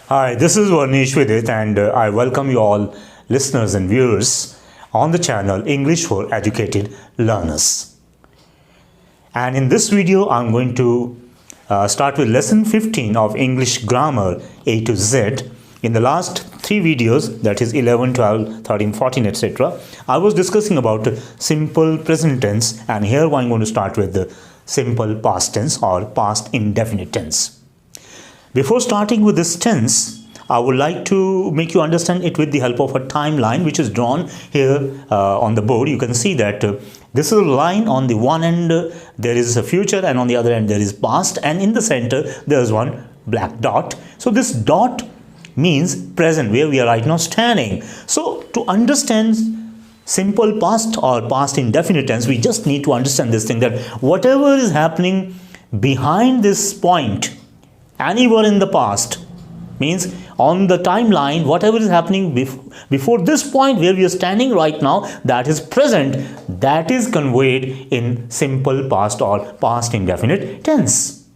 Hi, this is Varnish Vidit and I welcome you all listeners and viewers on the channel English for Educated Learners. And in this video, I'm going to start with lesson 15 of English grammar A to Z. In the last three videos, that is 11, 12, 13, 14, etc., I was discussing about simple present tense, and here I'm going to start with the simple past tense or past indefinite tense. Before starting with this tense, I would like to make you understand it with the help of a timeline which is drawn here on the board. You can see that this is a line. On the one end there is a future and on the other end there is past, and in the center there is one black dot. So this dot means present, where we are right now standing. So to understand simple past or past indefinite tense, we just need to understand this thing, that whatever is happening behind this point anywhere in the past, means on the timeline, whatever is happening before this point where we are standing right now, that is present, that is conveyed in simple past or past indefinite tense.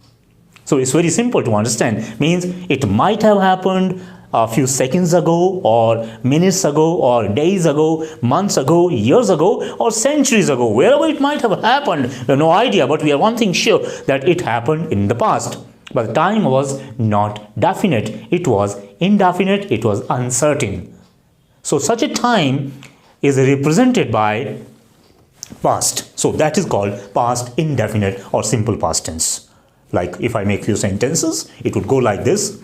So it's very simple to understand. Means it might have happened a few seconds ago, or minutes ago, or days ago, months ago, years ago, or centuries ago. Wherever it might have happened, we have no idea, but we have one thing sure, that it happened in the past. But the time was not definite, it was indefinite, it was uncertain. So such a time is represented by past. So that is called past indefinite or simple past tense. Like if I make few sentences, it would go like this.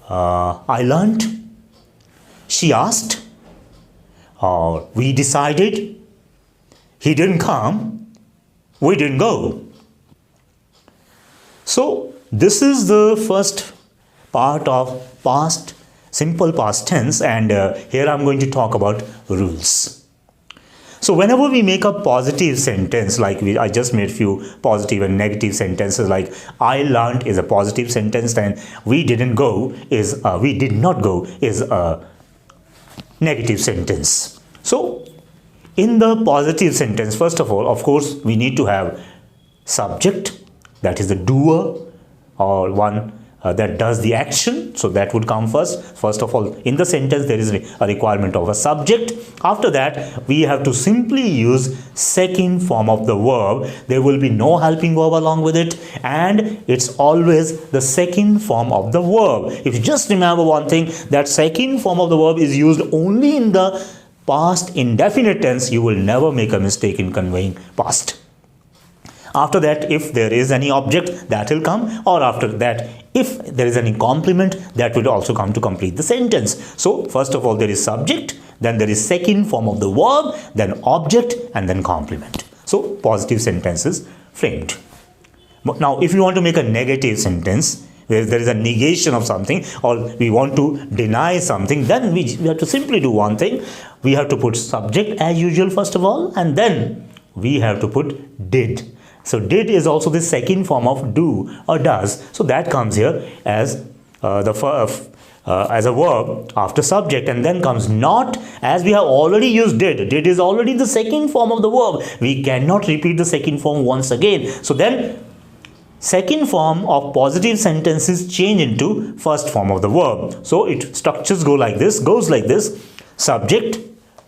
I learnt, she asked, or we decided, he didn't come, we didn't go. So this is the first part of past, simple past tense, and here I'm going to talk about rules. So whenever we make a positive sentence, like I just made few positive and negative sentences, like I learned is a positive sentence, and we didn't go is we did not go is a negative sentence. So in the positive sentence, first of all, of course, we need to have subject, that is the doer, or one that does the action. So that would come first. First of all, in the sentence there is a requirement of a subject. After that, we have to simply use second form of the verb. There will be no helping verb along with it, and it's always the second form of the verb. If you just remember one thing, that second form of the verb is used only in the past indefinite tense. You will never make a mistake in conveying past. After that, if there is any object, that will come, or after that, if there is any complement, that will also come to complete the sentence. So first of all, there is subject, then there is second form of the verb, then object, and then complement. So positive sentences framed. But now if you want to make a negative sentence where there is a negation of something, or we want to deny something, then we have to simply do one thing. We have to put subject as usual first of all, and then we have to put did. So did is also the second form of do or does. So that comes here as as a verb after subject, and then comes not, as we have already used did. Did is already the second form of the verb. We cannot repeat the second form once again. So then second form of positive sentences change into first form of the verb. So it structures goes like this. Subject,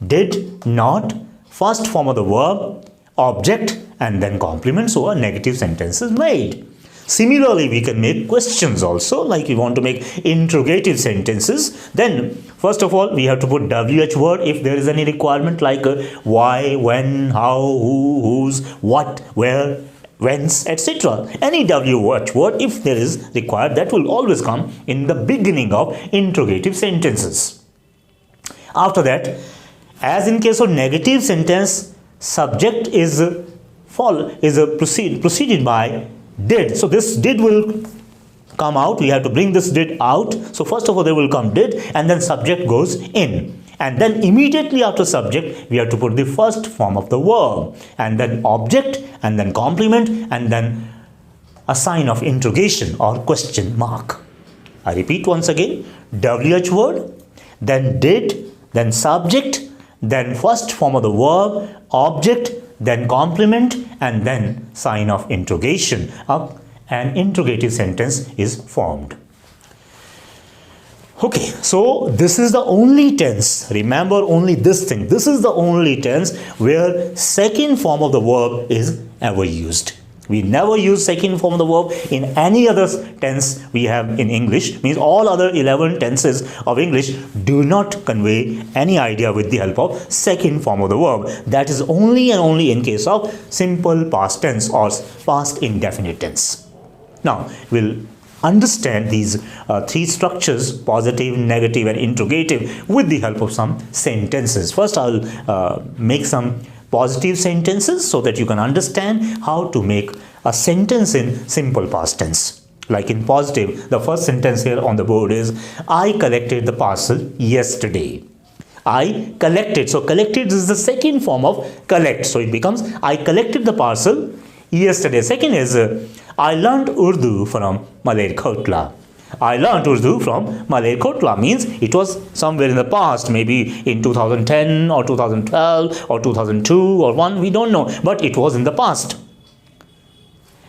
did, not, first form of the verb, object, and then complement. So a negative sentence is made. Similarly, we can make questions also, like we want to make interrogative sentences. Then first of all, we have to put WH word if there is any requirement, like why, when, how, who, whose, what, where, whence, etc. Any WH word, if there is required, that will always come in the beginning of interrogative sentences. After that, as in case of negative sentence, subject is preceded by did. So this did will come out. We have to bring this did out. So first of all, there will come did, and then subject goes in, and then immediately after subject we have to put the first form of the verb, and then object, and then complement, and then a sign of interrogation or question mark. I repeat once again, WH word, then did, then subject, then first form of the verb, object, then complement, and then sign of interrogation. An interrogative sentence is formed. Okay, so this is the only tense. Remember only this thing. This is the only tense where second form of the verb is ever used. We never use second form of the verb in any other tense we have in English. Means all other 11 tenses of English do not convey any idea with the help of second form of the verb. That is only and only in case of simple past tense or past indefinite tense. Now, we'll understand these three structures, positive, negative and interrogative, with the help of some sentences. First, I'll make some positive sentences so that you can understand how to make a sentence in simple past tense. Like in positive, the first sentence here on the board is, I collected the parcel yesterday. I collected. So collected is the second form of collect. So it becomes, I collected the parcel yesterday. Second is, I learned Urdu from Malerkotla. I learned Urdu from Malerkotla means it was somewhere in the past, maybe in 2010 or 2012 or 2002 or 1, we don't know, but it was in the past.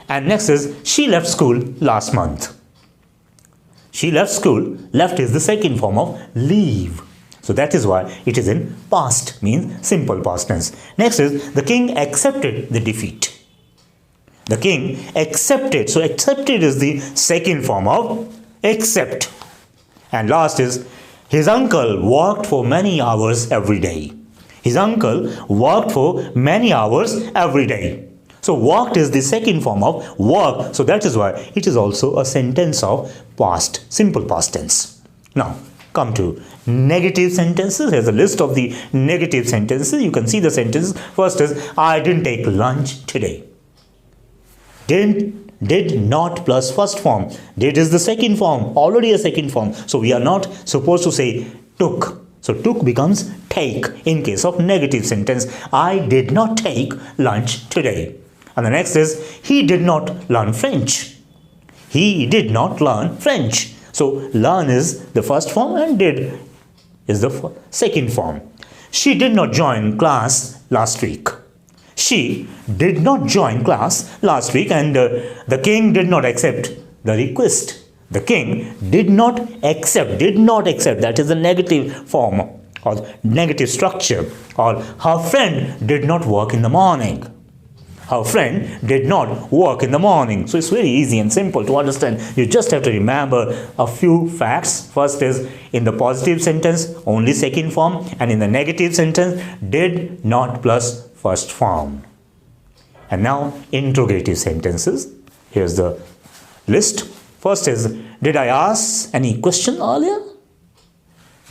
And next is, she left school last month. She left school. Left is the second form of leave. So that is why it is in past, means simple past tense. Next is, the king accepted the defeat. The king accepted. So accepted is the second form of accept. And last is, his uncle worked for many hours every day. His uncle worked for many hours every day. So worked is the second form of work. So that is why it is also a sentence of past, simple past tense. Now come to negative sentences. Here's a list of the negative sentences. You can see the sentences. First is, I didn't take lunch today. Did not plus first form. Did is the second form, already a second form. So we are not supposed to say took. So took becomes take in case of negative sentence. I did not take lunch today. And the next is, he did not learn French. He did not learn French. So learn is the first form and did is the second form. She did not join class last week. She did not join class last week, and the king did not accept the request. The king did not accept, that is the negative form or negative structure. Or her friend did not work in the morning. Her friend did not work in the morning. So it's very easy and simple to understand. You just have to remember a few facts. First is, in the positive sentence, only second form, and in the negative sentence, did not plus first form. And now interrogative sentences. Here's the list. First is, did I ask any question earlier?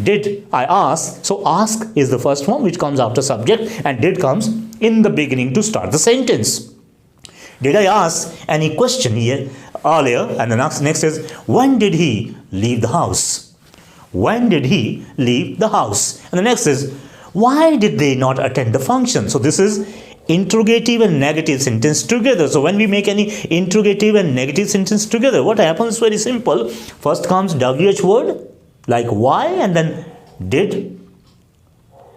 Did I ask? So ask is the first form which comes after subject, and did comes in the beginning to start the sentence. Did I ask any question here earlier? And the next is, when did he leave the house? When did he leave the house? And the next is, why did they not attend the function? So this is interrogative and negative sentence together. So when we make any interrogative and negative sentence together, what happens? Very simple. First comes WH word like why, and then did,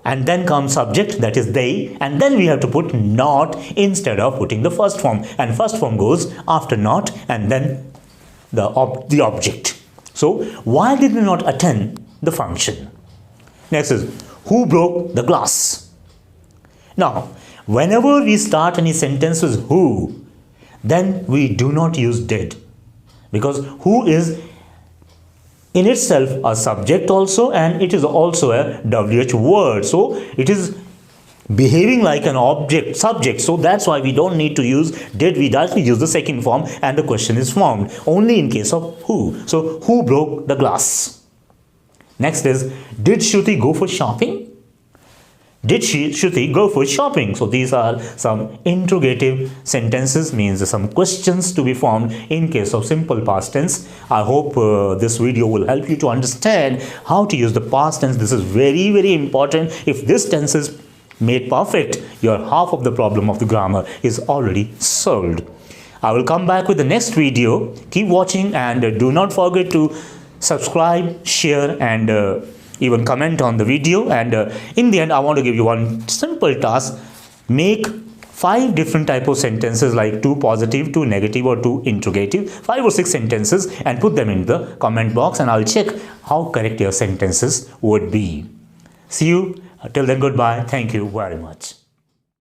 and then comes subject, that is they, and then we have to put not instead of putting the first form, and first form goes after not and then the object. So why did they not attend the function? Next is, who broke the glass? Now whenever we start any sentence with who, then we do not use did, because who is in itself a subject also, and it is also a WH word. So it is behaving like an object, subject. So that's why we don't need to use did. We directly use the second form and the question is formed only in case of who. So who broke the glass? Next is, did Shruti go for shopping? Did Shruti go for shopping? So these are some interrogative sentences, means some questions to be formed in case of simple past tense. I hope this video will help you to understand how to use the past tense. This is very, very important. If this tense is made perfect, your half of the problem of the grammar is already solved. I will come back with the next video. Keep watching and do not forget to subscribe, share and even comment on the video. And in the end, I want to give you one simple task. Make 5 different type of sentences, like 2 positive, 2 negative, or 2 interrogative, 5 or 6 sentences, and put them in the comment box, and I'll check how correct your sentences would be. See you till then. Goodbye. Thank you very much.